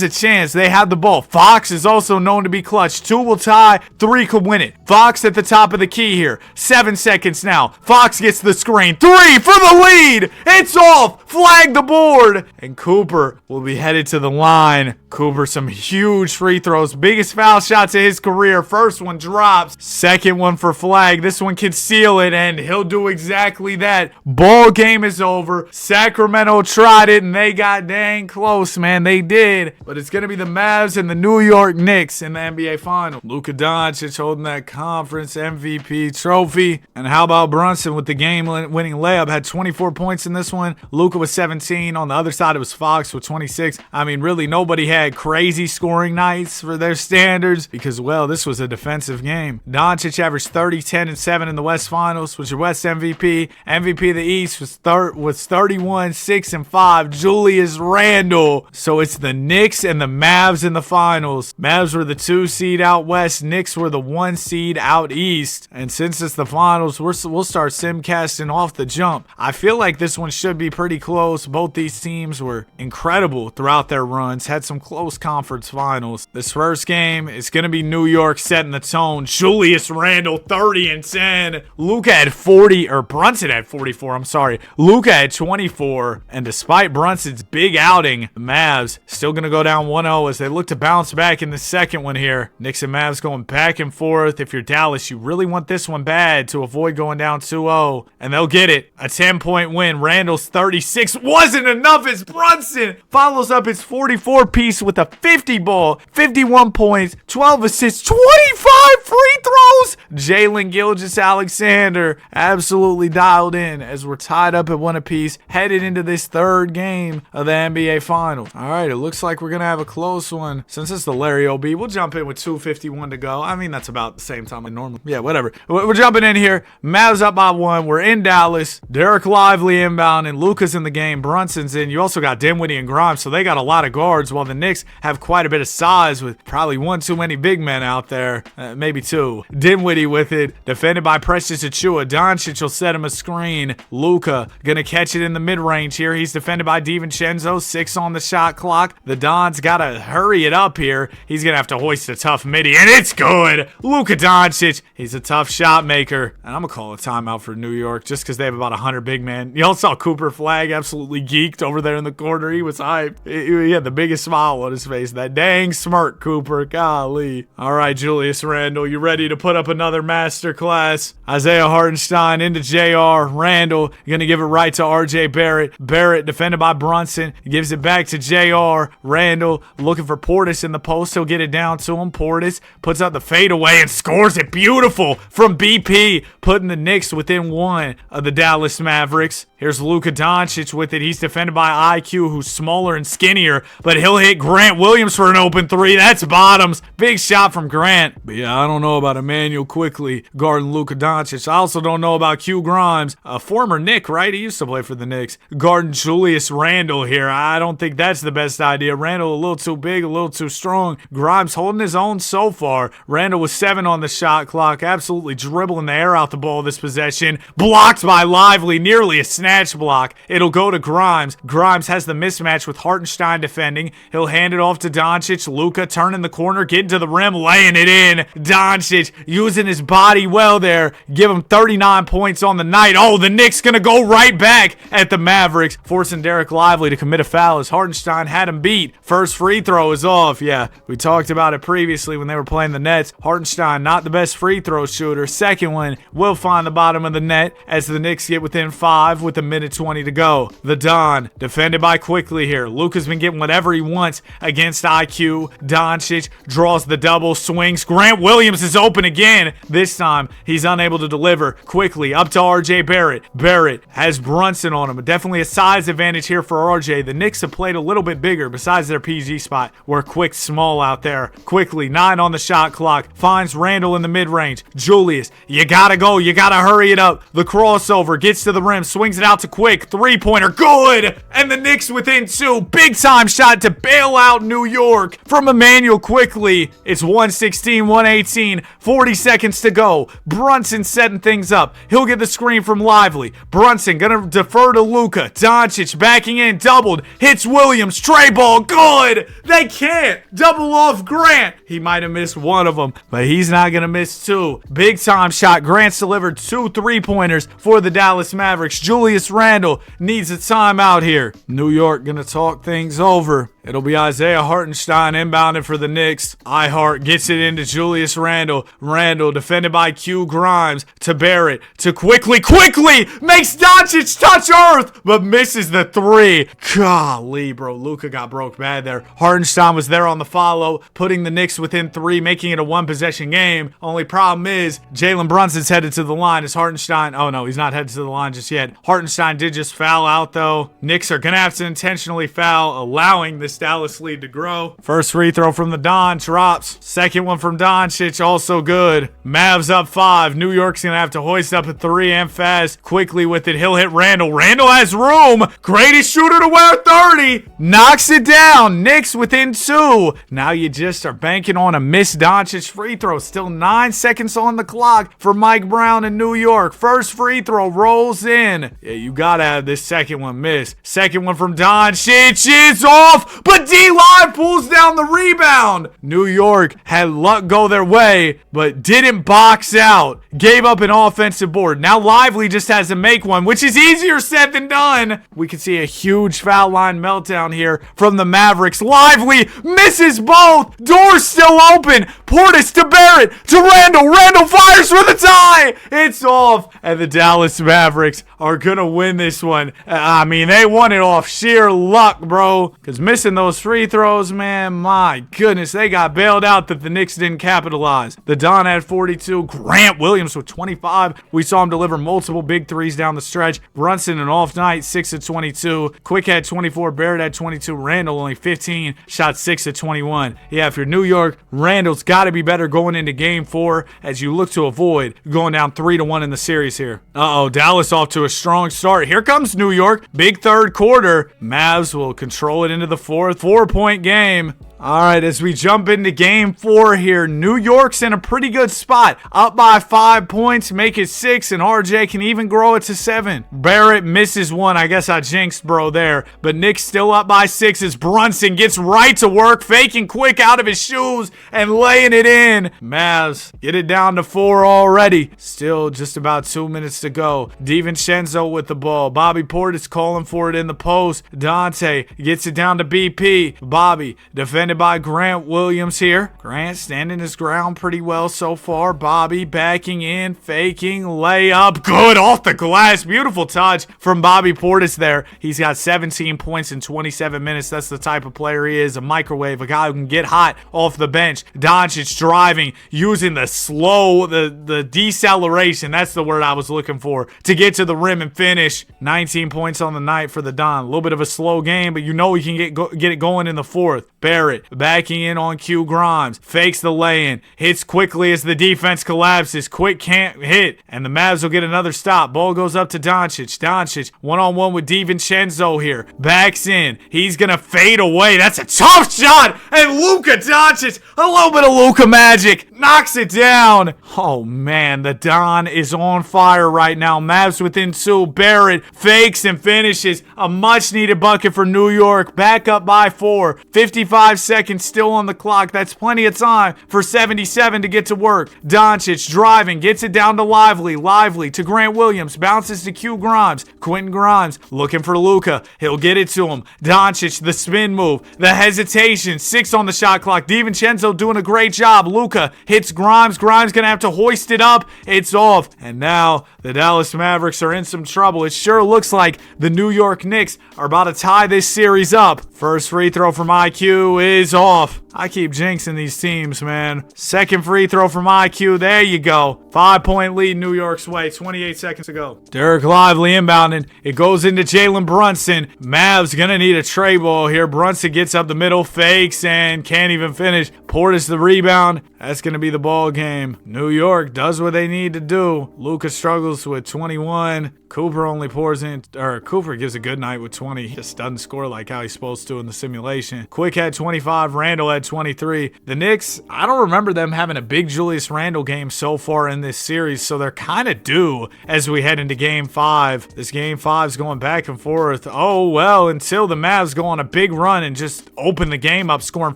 Speaker 1: a chance. They have the ball. Fox is also known to be clutch. 2 will tie. 3 could win it. Fox at the top of the key here. 7 seconds now. Fox gets the screen. 3 for the lead. It's off. Flag the board. And Cooper will be headed to the line. Cooper, some huge free throws. Biggest foul shots of his career. First one drops. Second one for flag. This one can seal it, and he'll do exactly that. Ball game is over. Sacramento tried it, and they got dang close, man. They did. But it's going to be the Mavs and the New York Knicks in the NBA Final. Luka Doncic holding that conference MVP trophy. And how about Brunson with the game-winning layup? Had 24 points in this one. Luka with 17. On the other side, it was Fox with 26. I mean, really, nobody had crazy scoring nights for their standards because, well, this was a defensive game. Doncic averaged 30, 10, and 7 in the West Finals, was your West MVP. MVP of the East was 31, 6, and 5. Julius Randle. So it's the Knicks and the Mavs in the finals. Mavs were the 2 seed out west. Knicks were the 1 seed out east. And since it's the finals, we'll start simcasting off the jump. I feel like this one should be pretty close. Both these teams were incredible throughout their runs. Had some close conference finals. This first game is going to be New York setting the tone. Julius Randle, 30 and 10. Luka had 40, or Brunson had 44, I'm sorry. Luka had 24. And despite Brunson's big outing, the Mavs still going to go down 1-0 as they look to bounce back in the second one here. Knicks and Mavs going back and forth. If you're Dallas, you really want this one bad to avoid going down 2-0. And they'll get it. A 10-point win. Randle's 36 wasn't enough as Brunson follows up his 44 piece with a 50 ball, 51 points, 12 assists, 25 free throws. Jalen Gilgeous-Alexander absolutely dialed in as we're tied up at 1 apiece, headed into this third game of the NBA Finals. All right, it looks like we're going to have a close one. Since it's the Larry O.B., we'll jump in with 2:51 to go. I mean, that's about the same time I normally. Yeah, whatever. We're jumping in here. Mavs up by 1. We're in Dallas. Derek Lively inbound, and Luka's in the game. Brunson's in. You also got Dinwiddie and Grimes, so they got a lot of guards, while the Knicks have quite a bit of size with probably 1 too many big men out there. Maybe 2. Dinwiddie with it, defended by Precious Achiuwa. Doncic will set him a screen. Luka gonna catch it in the mid-range here. He's defended by DiVincenzo. 6 on the shot clock. The Don's gotta hurry it up here. He's gonna have to hoist a tough midi, and it's good. Luka Doncic, he's a tough shot maker. And I'm gonna call a timeout for New York just because they have about 100 big men. Y'all saw Cooper Flag absolutely geeked over there in the corner. He was hyped. He had the biggest smile on his face. That dang smirk, Cooper. Golly. All right, Julius Randle, you ready to put up another masterclass? Isaiah Hartenstein into JR. Randle going to give it right to RJ Barrett. Barrett defended by Brunson. Gives it back to JR. Randle looking for Portis in the post. He'll get it down to him. Portis puts out the fadeaway and scores it beautiful from BP, putting the Knicks within 1 of the Dallas Mavericks. Here's Luka Doncic with it. He's defended by IQ, who's smaller and skinnier, but he'll hit Grant Williams for an open 3. That's bottoms. Big shot from Grant. But yeah, I don't know about Emmanuel Quickly quickly guarding Luka Doncic. I also don't know about Q Grimes, a former Knick, right? He used to play for the Knicks. Guarding Julius Randle here. I don't think that's the best idea. Randle a little too big, a little too strong. Grimes holding his own so far. Randle was 7 on the shot clock, absolutely dribbling the air out the ball this possession. Blocked by Lively, nearly a snatch block. It'll go to Grimes. Grimes has the mismatch with Hartenstein defending. He'll hand it off to Doncic. Luka turning the corner, getting to the rim, laying it in. Doncic using his body well there. Give him 39 points on the night. Oh, the Knicks gonna go right back at the Mavericks, forcing Derek Lively to commit a foul as Hartenstein had him beat. First free throw is off. Yeah, we talked about it previously when they were playing the Nets. Hartenstein, not the best free throw shooter. Second one will find the bottom of the net as the Knicks get within 5 with a minute 20 to go. The Don, defended by Quickly here. Luka's been getting whatever he wants against IQ. Doncic draws the double, swings. Grant Williams is open again. This time, he's unable to deliver. Quickly up to RJ Barrett. Barrett has Brunson on him. Definitely a size advantage here for RJ. The Knicks have played a little bit bigger besides their PG spot. We're quick small out there. Quickly, 9 on the shot clock. Finds Randle in the mid-range. Julius, you gotta go. You gotta hurry it up. The crossover gets to the rim. Swings it out to Quick. Three-pointer. Good! And the Knicks within 2. Big-time shot to bail out New York from Emmanuel Quickly. It's 116-118. 40 seconds to go. Brunson setting things up. He'll get the screen from Lively. Brunson gonna defer to Luka. Doncic backing in. Doubled. Hits Williams. Tray ball. Good! They can't double off Grant. He might have missed one of them, but he's not gonna miss 2. Big-time shot. Grant's delivered 2 3-pointers for the Dallas Mavericks. Julius Randle needs a timeout here. New York gonna talk things over. It'll be Isaiah Hartenstein inbounding for the Knicks. Ihart gets it into Julius Randle. Randle defended by Q Grimes to Barrett to Quickly. Quickly makes Doncic touch earth, but misses the 3. Golly, bro. Luka got broke bad there. Hartenstein was there on the follow, putting the Knicks within 3, making it a 1-possession game. Only problem is Jalen Brunson's headed to the line as Hartenstein. Oh, no, he's not headed to the line just yet. Hartenstein did just foul out, though. Knicks are going to have to intentionally foul, allowing this Dallas lead to grow. First free throw from the Don drops. Second one from Doncic, also good. Mavs up 5. New York's gonna have to hoist up a 3 and fast. Quickly with it, he'll hit Randle. Randle has room. Greatest shooter to wear 30. Knocks it down. Knicks within 2. Now you just are banking on a missed Doncic free throw. Still 9 seconds on the clock for Mike Brown in New York. First free throw rolls in. Yeah, you gotta have this second one missed. Second one from Doncic is off, but D-Live pulls down the rebound. New York had luck go their way, but didn't box out. Gave up an offensive board. Now Lively just has to make one, which is easier said than done. We can see a huge foul line meltdown here from the Mavericks. Lively misses both. Doors still open. Portis to Barrett to Randle. Randle fires for the tie. It's off, and the Dallas Mavericks are gonna win this one. I mean, they won it off sheer luck, bro, because missing those free throws, man, my goodness, they got bailed out that the Knicks didn't capitalize. The Don had 42. Grant Williams with 25. We saw him deliver multiple big threes down the stretch. Brunson, an off night, 6 of 22. Quick had 24. Barrett had 22. Randle only 15. Shot 6 of 21. Yeah, if you're New York, Randle's got to be better going into game 4 as you look to avoid going down 3-1 in the series here. Uh-oh, Dallas off to a strong start. Here comes New York. Big third quarter. Mavs will control it into the 4th. 4-point game. All right, as we jump into game 4 here, New York's in a pretty good spot. Up by 5 points, make it 6, and RJ can even grow it to 7. Barrett misses one. I guess I jinxed bro there. But Knicks still up by 6 as Brunson gets right to work, faking Quick out of his shoes and laying it in. Mavs get it down to 4 already. Still just about 2 minutes to go. DiVincenzo with the ball. Bobby Portis calling for it in the post. Dante gets it down to BP. Bobby defending by Grant Williams here. Grant standing his ground pretty well so far. Bobby backing in, faking, layup. Good off the glass. Beautiful touch from Bobby Portis there. He's got 17 points in 27 minutes. That's the type of player he is. A microwave, a guy who can get hot off the bench. Doncic driving, using the slow, the deceleration. That's the word I was looking for, to get to the rim and finish. 19 points on the night for the Don. A little bit of a slow game, but you know he can get it going in the 4th. Barrett Barrett backing in on Q. Grimes. Fakes the lay-in. Hits quickly as the defense collapses. Quick can't hit. And the Mavs will get another stop. Ball goes up to Doncic. Doncic one-on-one with DiVincenzo here. Backs in. He's going to fade away. That's a tough shot. And Luka Doncic, a little bit of Luka magic, knocks it down. Oh, man. The Don is on fire right now. Mavs within 2. Barrett fakes and finishes. A much-needed bucket for New York. Back up by 4. 55 seconds still on the clock. That's plenty of time for 77 to get to work. Doncic driving. Gets it down to Lively. Lively to Grant Williams. Bounces to Q. Grimes. Quentin Grimes looking for Luka. He'll get it to him. Doncic, the spin move. The hesitation. 6 on the shot clock. DiVincenzo doing a great job. Luka hits Grimes. Grimes going to have to hoist it up. It's off. And now the Dallas Mavericks are in some trouble. It sure looks like the New York Knicks are about to tie this series up. First free throw from IQ is off. I keep jinxing these teams, man. Second free throw from IQ. There you go. 5-point lead New York's way. 28 seconds to go. Derek Lively inbounding. It goes into Jalen Brunson. Mavs gonna need a tray ball here. Brunson gets up the middle, fakes, and can't even finish. Portis the rebound. That's gonna be the ball game. New York does what they need to do. Luka struggles with 21. Cooper only pours in, or Cooper gives a good night with 20. He just doesn't score like how he's supposed to in the simulation. Quick had 25. Randall had 23. The Knicks, I don't remember them having a big Julius Randle game so far in this series, so they're kind of due as we head into Game 5. This Game 5 is going back and forth. Oh, well, until the Mavs go on a big run and just open the game up, scoring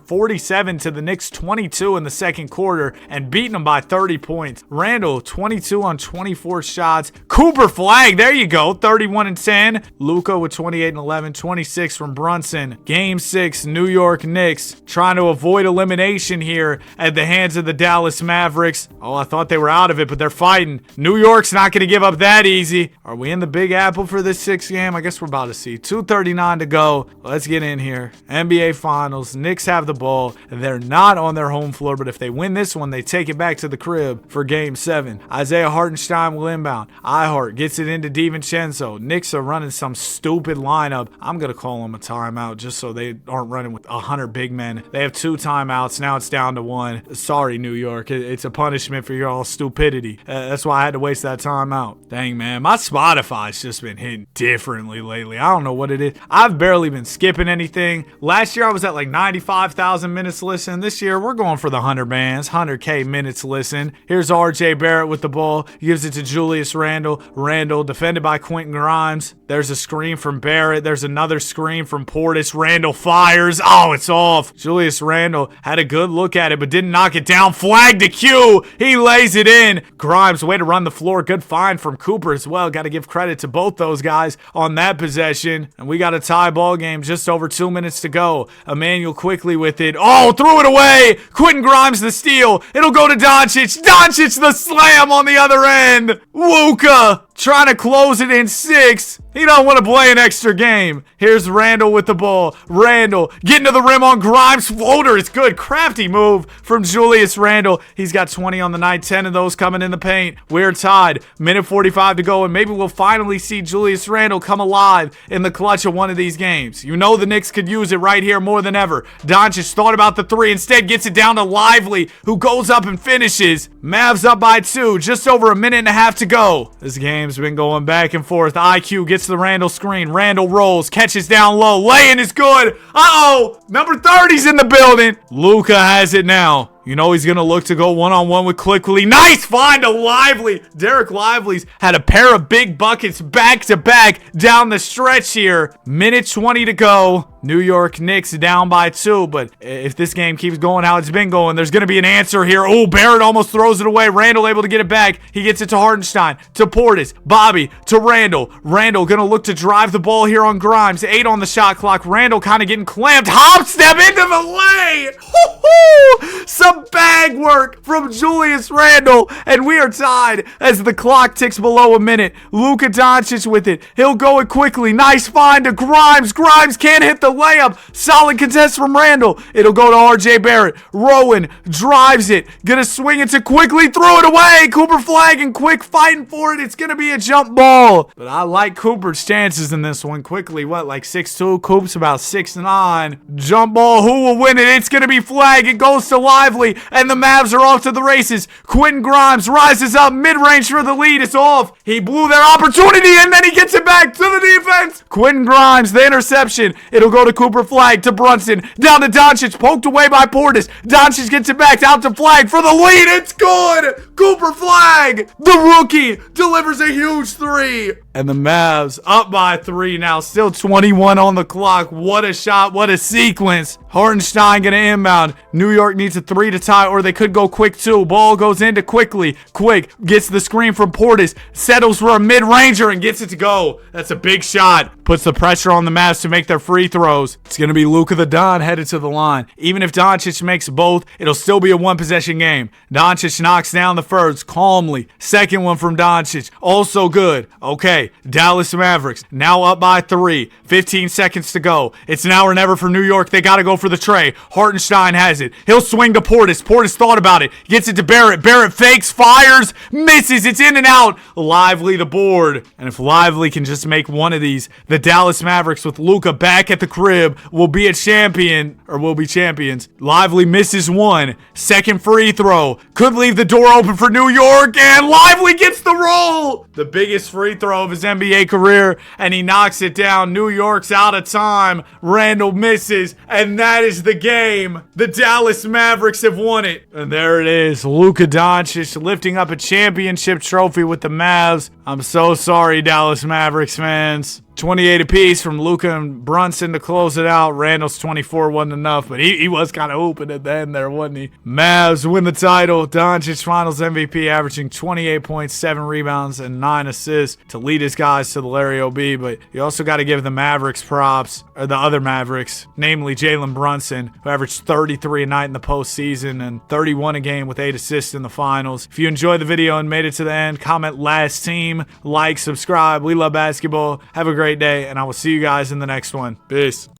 Speaker 1: 47 to the Knicks 22 in the second quarter and beating them by 30 points. Randall, 22 on 24 shots. Cooper flag, there you go, 31 and 10. Luka with 28 and 11, 26 from Brunson. Game 6, New York Knicks trying to avoid elimination here at the hands of the Dallas Mavericks. Oh, I thought they were out of it, but they're fighting. New York's not going to give up that easy. Are we in the Big Apple for this 6th game? I guess we're about to see. 2:39 to go. Let's get in here. NBA Finals. Knicks have the ball. They're not on their home floor, but if they win this one, they take it back to the crib for Game 7. Isaiah Hartenstein will inbound. Ihart gets it into DiVincenzo. Knicks are running some stupid lineup. I'm going to call them a timeout just so they aren't running with 100 big men. They have 2 timeouts. Now it's down to 1. Sorry, New York. It's a punishment for your all stupidity. That's why I had to waste that timeout. Dang, man. My Spotify's just been hitting differently lately. I don't know what it is. I've barely been skipping anything. Last year, I was at like 95,000 minutes listened. This year, we're going for the 100 bands, 100K minutes listened. Here's RJ Barrett with the ball. He gives it to Julius Randle. Randle defended by Quentin Grimes. There's a screen from Barrett. There's another screen from Portis. Randle fires. Oh, it's off. Julius Randle had a good look at it, but didn't knock it down. Flag to Q. He lays it in. Grimes, way to run the floor. Good find from Cooper as well. Got to give credit to both those guys on that possession. And we got a tie ball game. Just over 2 minutes to go. Emmanuel quickly with it. Oh, threw it away. Quentin Grimes the steal. It'll go to Doncic. Doncic the slam on the other end. Luka trying to close it in 6. He don't want to play an extra game. Here's Randall with the ball. Randall getting to the rim on Grimes. Floater is good. Crafty move from Julius Randle. He's got 20 on the night. 10 of those coming in the paint. We're tied. Minute 45 to go, and maybe we'll finally see Julius Randle come alive in the clutch of one of these games. You know the Knicks could use it right here more than ever. Doncic thought about the 3. Instead gets it down to Lively, who goes up and finishes. Mavs up by 2. Just over a minute and a half to go. This game's been going back and forth. IQ gets the Randall screen. Randall rolls, catches down low. Lay-in is good. Uh-oh. Number 30's in the building. Luka has it now. You know he's going to look to go one-on-one with Quickly. Nice find to Lively. Derek Lively's had a pair of big buckets back-to-back down the stretch here. Minute 20 to go. New York Knicks down by 2, but if this game keeps going how it's been going, there's going to be an answer here. Oh, Barrett almost throws it away. Randall able to get it back. He gets it to Hartenstein, to Portis, Bobby, to Randall. Randall going to look to drive the ball here on Grimes. 8 on the shot clock. Randall kind of getting clamped. Hop step into the lane. Woo-hoo! Some bag work from Julius Randle, and we are tied as the clock ticks below a minute. Luka Doncic with it. He'll go it quickly. Nice find to Grimes. Grimes can't hit the layup. Solid contest from Randall. It'll go to RJ Barrett. Rowan drives it. Gonna swing it to Quickly. Throw it away. Cooper Flag and Quick fighting for it. It's gonna be a jump ball. But I like Cooper's chances in this one. Quickly, what, like 6'2"? Coop's about 6'9". Jump ball. Who will win it? It's gonna be Flag. It goes to Lively. And the Mavs are off to the races. Quentin Grimes rises up mid-range for the lead. It's off. He blew their opportunity and then he gets it back to the defense. Quentin Grimes, the interception. It'll go to Cooper Flag, to Brunson, down to Doncic, poked away by Portis. Doncic gets it back out to Flag for the lead. It's good. Cooper Flag, the rookie, delivers a huge three. And the Mavs up by 3 now. Still 21 on the clock. What a shot. What a sequence. Hartenstein going to inbound. New York needs a 3 to tie, or they could go quick 2. Ball goes into Quickly. Quick gets the screen from Portis. Settles for a mid-ranger and gets it to go. That's a big shot. Puts the pressure on the Mavs to make their free throws. It's going to be Luka the Don headed to the line. Even if Doncic makes both, it'll still be a one-possession game. Doncic knocks down the first calmly. Second one from Doncic. Also good. Okay. Dallas Mavericks now up by 3. 15 seconds to go. It's now or never for New York. They got to go for the tray. Hartenstein has it. He'll swing to Portis. Portis thought about it. Gets it to Barrett. Barrett fakes, fires, misses. It's in and out. Lively the board. And if Lively can just make one of these, the Dallas Mavericks with Luka back at the crib will be a champion, or will be champions. Lively misses one. Second free throw. Could leave the door open for New York, and Lively gets the roll. The biggest free throw of his NBA career, and he knocks it down. New York's out of time. Randall misses, and that is the game. The Dallas Mavericks have won it. And there it is. Luka Doncic lifting up a championship trophy with the Mavs. I'm so sorry, Dallas Mavericks fans. 28 apiece from Luka and Brunson to close it out. Randall's 24 wasn't enough, but he was kind of hooping at the end there, wasn't he? Mavs win the title. Doncic Finals MVP, averaging 28 points, 7 rebounds, and 9 assists to lead his guys to the Larry O.B. But you also got to give the Mavericks props, or the other Mavericks, namely Jalen Brunson, who averaged 33 a night in the postseason and 31 a game with 8 assists in the finals. If you enjoyed the video and made it to the end, comment last team, like, subscribe. We love basketball. Have a great day, and I will see you guys in the next one. Peace.